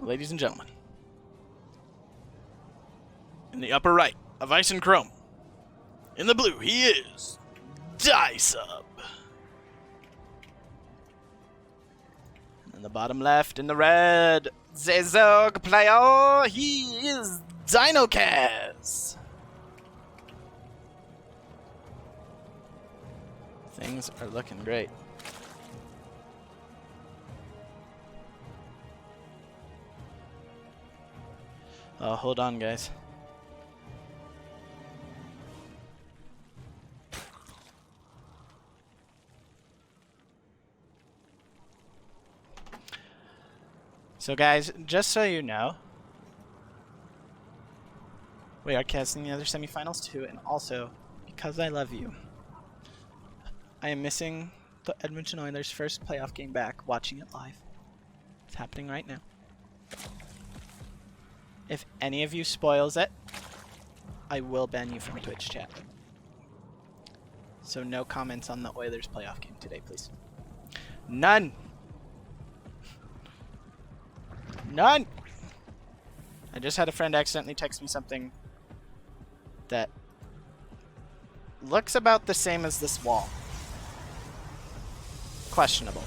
ladies and gentlemen. In the upper right of Ice and Chrome. In the blue, he is Dyesub. In the bottom left, in the red, Zezog player, he is Dinokaiz. Things are looking great. Oh, hold on, guys. So guys, just so you know, we are casting the other semifinals too, and also, because I love you, I am missing the Edmonton Oilers' first playoff game back, watching it live. It's happening right now. If any of you spoils it, I will ban you from Twitch chat. So no comments on the Oilers playoff game today, please. None! None! I just had a friend accidentally text me something that looks about the same as this wall. Questionable.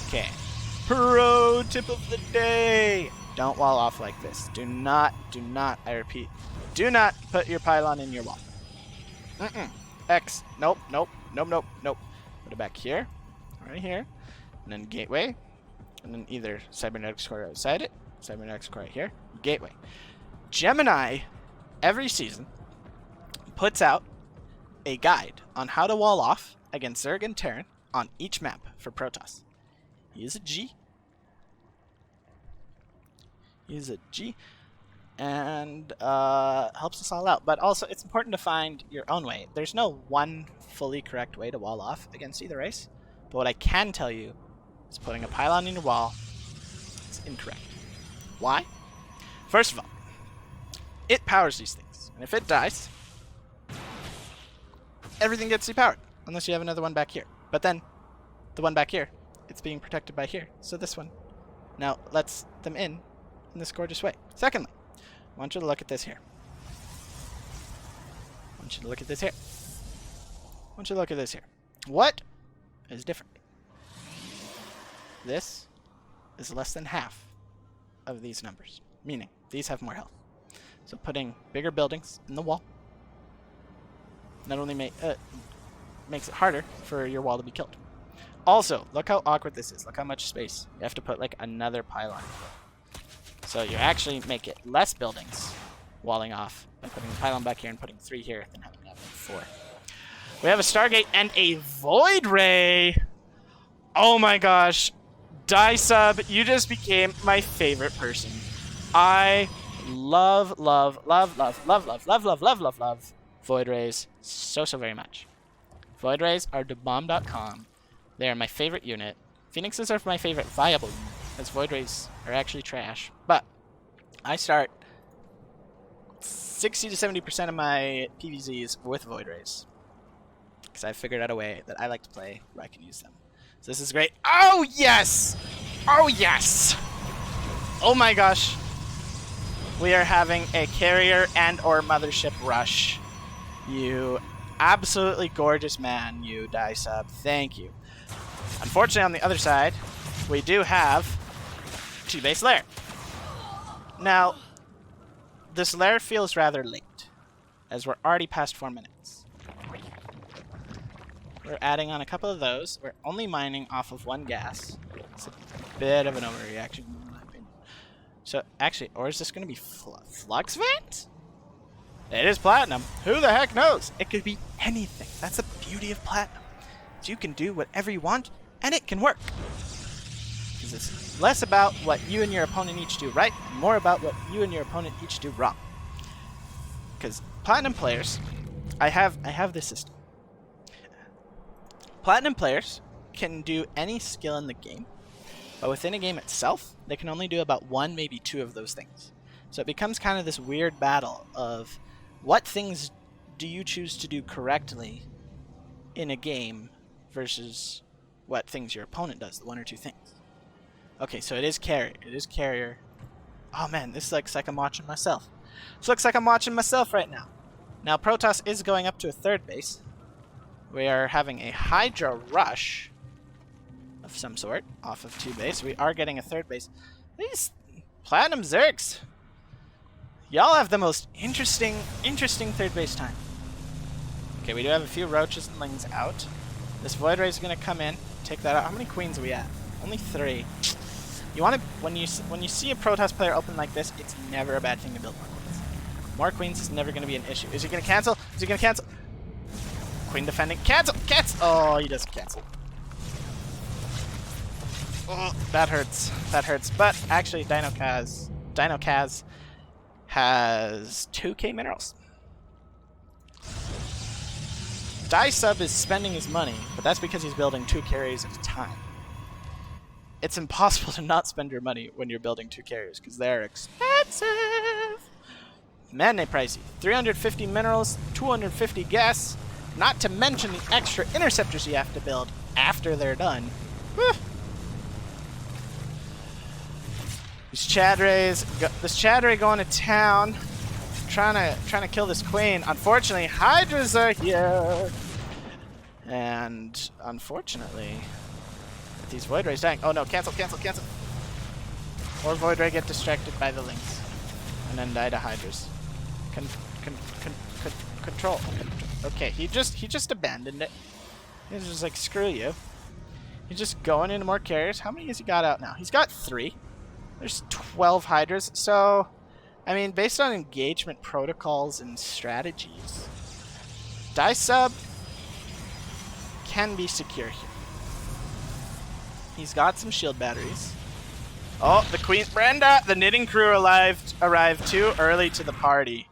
Okay. Pro tip of the day! Don't wall off like this. Do not, I repeat, do not put your pylon in your wall. X. Nope. Put it back here, right here, and then gateway, and then either cybernetics core outside it, cybernetics core right here, gateway. Gemini, every season, puts out a guide on how to wall off against Zerg and Terran on each map for Protoss. He is a G. And helps us all out. But also, it's important to find your own way. There's no one fully correct way to wall off against either race. But what I can tell you is putting a pylon in your wall is incorrect. Why? First of all, it powers these things. And if it dies, everything gets depowered. Unless you have another one back here. But then, the one back here, it's being protected by here. So this one now lets them in this gorgeous way. Secondly, I want you to look at this here. What is different? This is less than half of these numbers, meaning these have more health. So putting bigger buildings in the wall not only makes it harder for your wall to be killed. Also, look how awkward this is. Look how much space. You have to put like another pylon. So you actually make it less buildings walling off by putting a pylon back here and putting 3 here than having to have 4. We have a Stargate and a Void Ray. Oh my gosh. Dyesub, you just became my favorite person. I love Void Rays so very much. Void Rays are debomb.com. They are my favorite unit. Phoenixes are my favorite viable unit, as Void Rays are actually trash. But I start 60 to 70% of my PvZs with Void Rays, because I figured out a way that I like to play where I can use them. So this is great. Oh yes! Oh yes! Oh my gosh! We are having a carrier and or mothership rush. You absolutely gorgeous man, you Dyesub. Thank you. Unfortunately, on the other side, we do have 2 base lair. Now, this lair feels rather late, as we're already past 4 minutes. We're adding on a couple of those. We're only mining off of 1 gas. It's a bit of an overreaction, in my opinion. So, actually, or is this going to be Flux Vent? It is Platinum. Who the heck knows? It could be anything. That's the beauty of Platinum. So you can do whatever you want, and it can work. Because it's less about what you and your opponent each do right, and more about what you and your opponent each do wrong. Because Platinum players, I have this system. Platinum players can do any skill in the game, but within a game itself, they can only do about 1, maybe 2 of those things. So it becomes kind of this weird battle of what things do you choose to do correctly in a game versus what things your opponent does, the one or two things. Okay, so it is carrier. It is carrier. Oh man, this looks like I'm watching myself. This looks like I'm watching myself right now. Now Protoss is going up to a third base. We are having a Hydra rush of some sort off of 2 base. We are getting a third base. These Platinum Zergs, y'all have the most interesting third base time. Okay, we do have a few roaches and lings out. This Void Ray is going to come in, take that out. How many queens are we at? Only 3. You want to, when you see a Protoss player open like this, it's never a bad thing to build more queens. More queens is never going to be an issue. Is he going to cancel? Is he going to cancel? Queen defending. Cancel! Cancel! Oh, he doesn't cancel. Oh, that hurts. That hurts. But actually, Dinokaiz has 2k minerals. Dyesub is spending his money, but that's because he's building 2 carriers at a time. It's impossible to not spend your money when you're building 2 carriers, because they're expensive. Man, they pricey. 350 minerals, 250 gas, not to mention the extra interceptors you have to build after they're done. Whew. These Chad Rays, this Chad Ray going to town, trying to kill this queen. Unfortunately, Hydras are here, and unfortunately, with these Void Rays dying. Oh no! Cancel! Cancel! Cancel! Or Void Ray get distracted by the links, and then die to Hydras. Control. Okay, he just abandoned it. He's just like, screw you. He's just going into more carriers. How many has he got out now? He's got 3. There's 12 Hydras. So, I mean, based on engagement protocols and strategies, Dyesub can be secure here. He's got some shield batteries. Oh, the Queen Brenda, the knitting crew arrived too early to the party.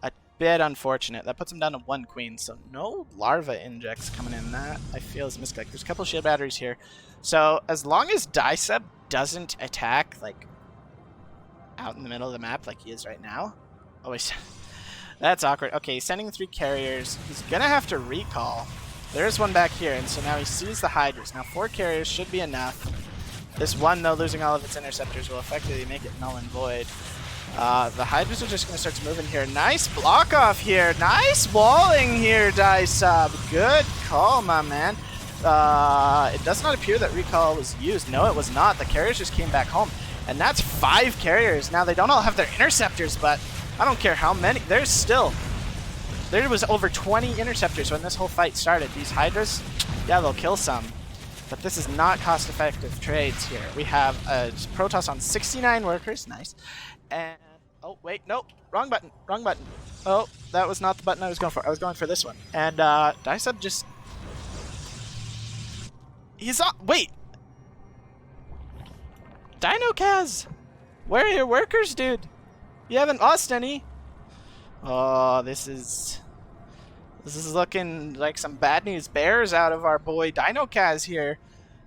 A bit unfortunate. That puts him down to 1 queen, so no larva injects coming in. That I feel is misclick. There's a couple shield batteries here. So as long as Dyesub doesn't attack like out in the middle of the map like he is right now. Oh wait, that's awkward. Okay, he's sending 3 carriers. He's gonna have to recall. There's one back here, and so now he sees the Hydras. Now 4 carriers should be enough. This one, though, losing all of its interceptors will effectively make it null and void. The Hydras are just going to start moving here. Nice block off here. Nice walling here, Dyesub. Good call, my man. It does not appear that recall was used. No, it was not. The carriers just came back home. And that's 5 carriers. Now, they don't all have their interceptors, but I don't care how many. There was over 20 interceptors when this whole fight started. These Hydras, yeah, they'll kill some. But this is not cost-effective trades here. We have a Protoss on 69 workers. Nice. And, oh, wait, nope. Wrong button. Wrong button. Oh, that was not the button I was going for. I was going for this one. And, Dyesub just... He's on... Wait! Dinokaiz! Where are your workers, dude? You haven't lost any. Oh, this is looking like some bad news bears out of our boy Dinokaiz here.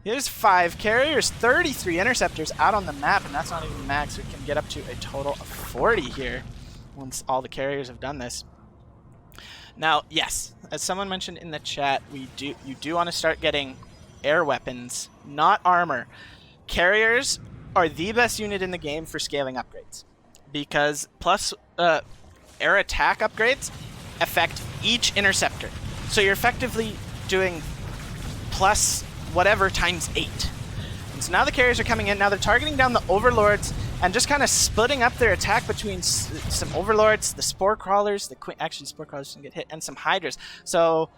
Here's 5 carriers, 33 interceptors out on the map, and that's not even max. We can get up to a total of 40 here once all the carriers have done this. Now, yes, as someone mentioned in the chat, you do want to start getting air weapons, not armor. Carriers are the best unit in the game for scaling upgrades, because plus air attack upgrades affect each interceptor. So you're effectively doing plus whatever times 8. And so now the carriers are coming in. Now they're targeting down the overlords and just kind of splitting up their attack between some overlords, the spore crawlers, actually spore crawlers didn't get hit, and some hydras. So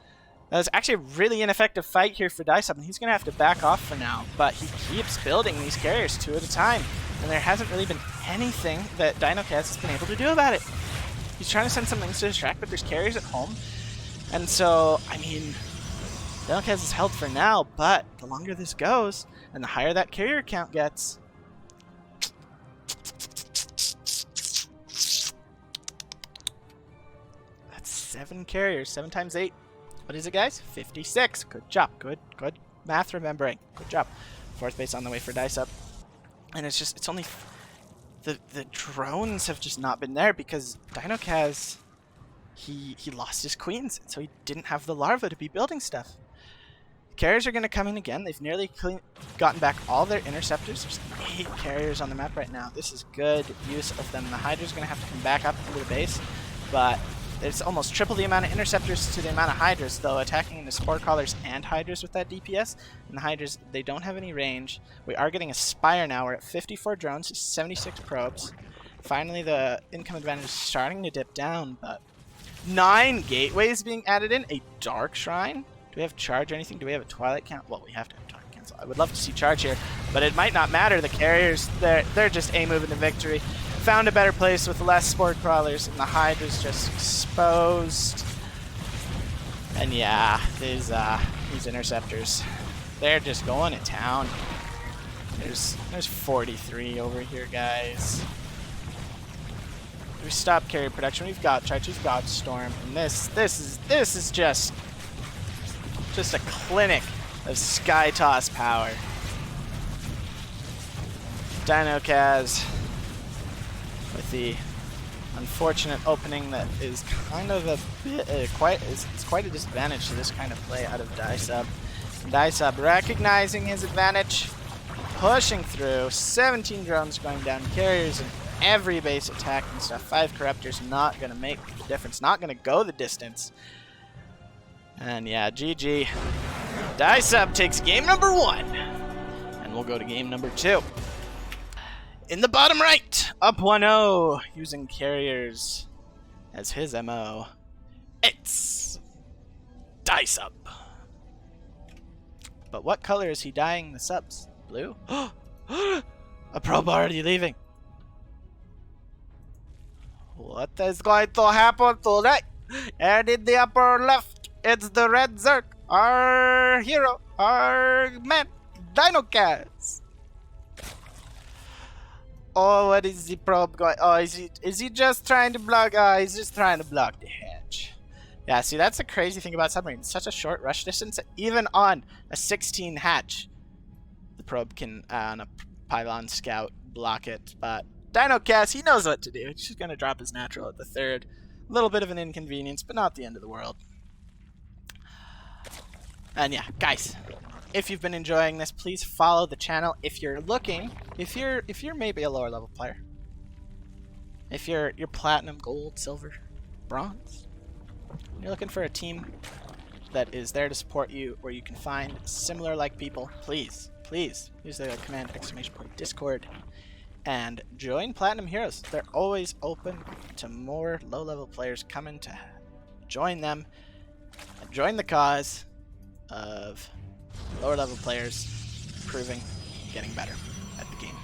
that's actually a really ineffective fight here for Dyesub, and he's going to have to back off for now. But he keeps building these carriers 2 at a time, and there hasn't really been anything that Dinokaiz has been able to do about it. He's trying to send some things to distract, but there's carriers at home. And so, I mean, Dinokaiz is held for now, but the longer this goes, and the higher that carrier count gets... That's 7 carriers, 7 times 8. What is it, guys? 56. Good job. Good math remembering. Good job. 4th base on the way for Dyesub. And it's only... The drones have just not been there because Dinokaiz, he lost his queens, and so he didn't have the larva to be building stuff. Carriers are going to come in again. They've nearly gotten back all their interceptors. There's 8 carriers on the map right now. This is good use of them. The Hydra's going to have to come back up into the base, but it's almost triple the amount of interceptors to the amount of Hydras, though, attacking the Spore Crawlers and Hydras with that DPS. And the Hydras, they don't have any range. We are getting a Spire now. We're at 54 drones, 76 probes. Finally, the income advantage is starting to dip down, but 9 gateways being added in. A Dark Shrine. Do we have charge or anything? Do we have a Twilight count? Well, we have to have Twilight cancel. I would love to see charge here, but it might not matter. The carriers, they're just moving to victory. Found a better place with less Spore Crawlers, and the Hydra's just exposed. And yeah, these interceptors, they're just going to town. There's 43 over here, guys. We stop carrier production. We've got charge. We've got storm, and this is just a clinic of sky toss power. Dinokaiz with the unfortunate opening that is kind of a bit it's quite a disadvantage to this kind of play out of Dyesub. Dyesub recognizing his advantage, pushing through. 17 drones going down, carriers in every base attack and stuff. 5 corruptors not gonna make the difference, not gonna go the distance. And yeah, GG. Dyesub takes game number 1. And we'll go to game number 2. In the bottom right, up 1-0, using carriers as his MO. It's Dyesub. But what color is he dyeing the subs? Blue? A probe already leaving. What is going to happen today? And in the upper left, it's the red Zerk, our hero, our man, Dinokaiz. Oh, what is the probe going? Oh, is he just trying to block? He's just trying to block the hatch. Yeah, see, that's the crazy thing about submarine. It's such a short rush distance. Even on a 16 hatch, the probe can, on a pylon scout, block it. But Dinokaiz, he knows what to do. He's just going to drop his natural at the 3rd. A little bit of an inconvenience, but not the end of the world. And yeah, guys, if you've been enjoying this, please follow the channel. If you're looking, if you're maybe a lower level player, if you're platinum, gold, silver, bronze, you're looking for a team that is there to support you, where you can find similar like people, please use the command !Discord and join Platinum Heroes. They're always open to more low-level players coming to join them and join the cause of lower-level players improving, getting better at the game.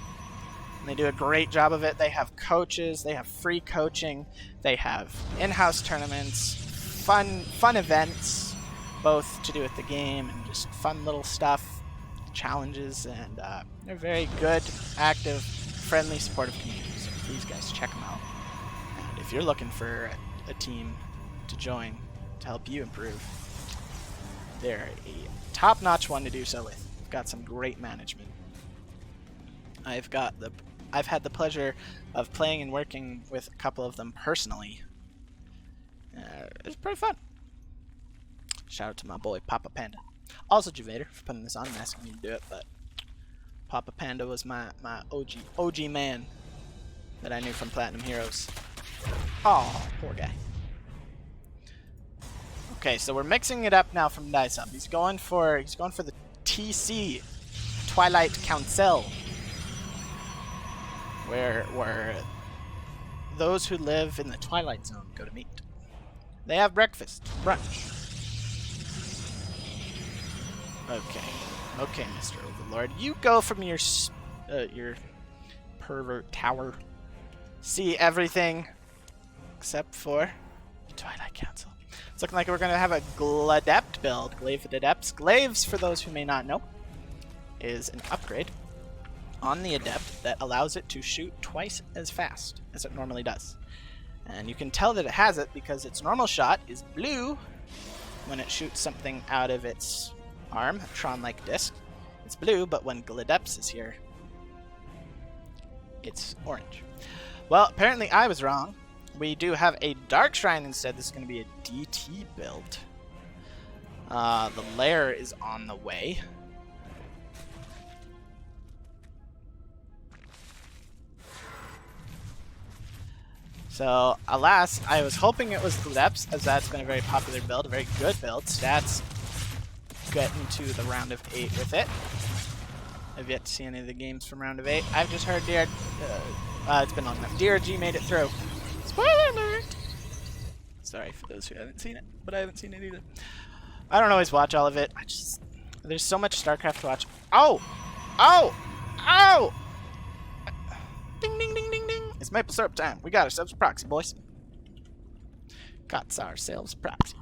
And they do a great job of it. They have coaches, they have free coaching, they have in-house tournaments, fun events, both to do with the game and just fun little stuff, challenges, and they're very good, active, friendly, supportive communities. So please, guys, check them out. And if you're looking for a team to join to help you improve, they're a top-notch one to do so with. We've got some great management. I've had the pleasure of playing and working with a couple of them personally. It's pretty fun. Shout out to my boy Papa Panda. Also Juvader for putting this on and asking me to do it, but Papa Panda was my OG man that I knew from Platinum Heroes. Oh, poor guy. Okay, so we're mixing it up now from Dyesub. He's going for the TC, Twilight Council, where those who live in the Twilight Zone go to meet. They have breakfast, brunch. Okay, Mr. Overlord, you go from your pervert tower, see everything except for the Twilight Council. It's looking like we're going to have a Gladept build. Glaive Adepts. Glaives, for those who may not know, is an upgrade on the Adept that allows it to shoot twice as fast as it normally does. And you can tell that it has it because its normal shot is blue when it shoots something out of its arm, a Tron-like disc. It's blue, but when Gladept is here, it's orange. Well, apparently I was wrong. We do have a Dark Shrine instead. This is going to be a DT build. The lair is on the way. So, alas, I was hoping it was the depths, as that's been a very popular build, a very good build. Stats getting to the round of 8 with it. I've yet to see any of the games from round of 8. I've just heard it's been long enough. DRG made it through. Spoiler alert! Sorry for those who haven't seen it, but I haven't seen it either. I don't always watch all of it. There's so much StarCraft to watch. Oh! Oh! Oh! Ding, ding, ding, ding, ding. It's maple syrup time. We got ourselves a proxy, boys. Got ourselves a proxy.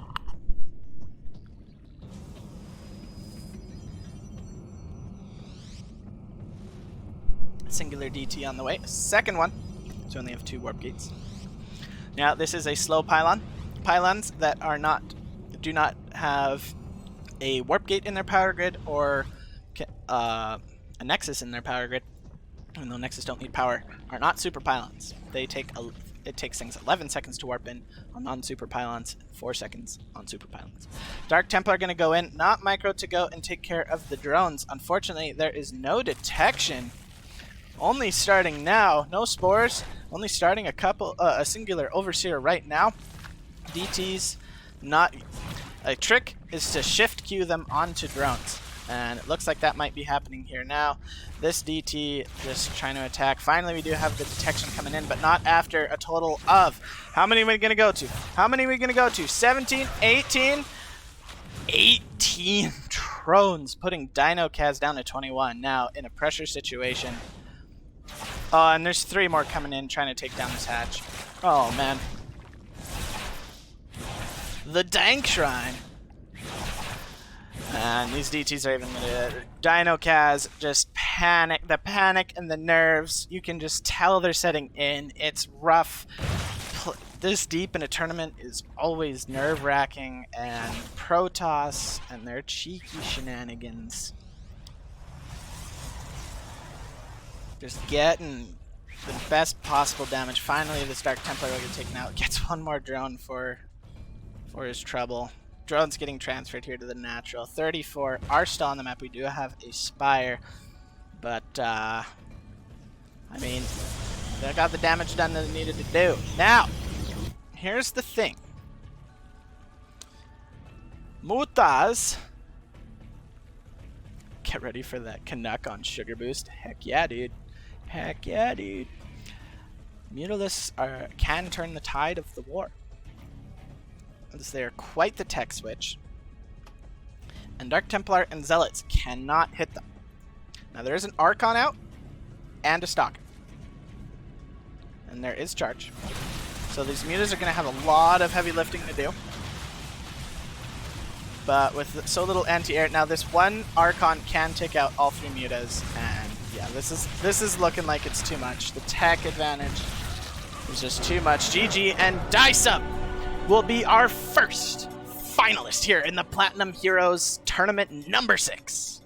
Singular DT on the way. Second one. So we only have 2 warp gates. Now, this is a slow pylon. Pylons that do not have a warp gate in their power grid or a nexus in their power grid, even though nexus don't need power, are not super pylons. It takes things 11 seconds to warp in on non-super pylons, 4 seconds on super pylons. Dark Templar are going to go in, not micro to go and take care of the drones. Unfortunately, there is no detection. Only starting now. No spores. Only starting a singular overseer right now. DTs, not a trick is to shift queue them onto drones, and it looks like that might be happening here now. This DT just trying to attack. Finally, we do have the detection coming in, but not after a total of how many are we gonna go to? How many are we gonna go to? 17, 18, 18 drones, putting Dinokaiz down to 21. Now in a pressure situation. And there's 3 more coming in trying to take down this hatch. Oh, man. The Dank Shrine. And these DTs are even gonna... Dinokaiz just panic. The panic and the nerves. You can just tell they're setting in. It's rough. This deep in a tournament is always nerve-wracking. And Protoss and their cheeky shenanigans. Just getting the best possible damage. Finally, this Dark Templar will get taken out. Gets 1 more drone for his trouble. Drone's getting transferred here to the natural. 34 are still on the map. We do have a Spire, but I mean, they got the damage done that they needed to do. Now, here's the thing. Mutaz. Get ready for that Canuck on Sugar Boost. Heck yeah, dude. Heck yeah, dude. Mutalisks can turn the tide of the war, as they are quite the tech switch. And Dark Templar and Zealots cannot hit them. Now there is an Archon out and a Stalker. And there is charge. So these mutas are going to have a lot of heavy lifting to do. But with so little anti-air, now this one Archon can take out all 3 mutas, and yeah, this is looking like it's too much. The tech advantage is just too much. GG, and Dyesub will be our first finalist here in the Platinum Heroes Tournament number 6.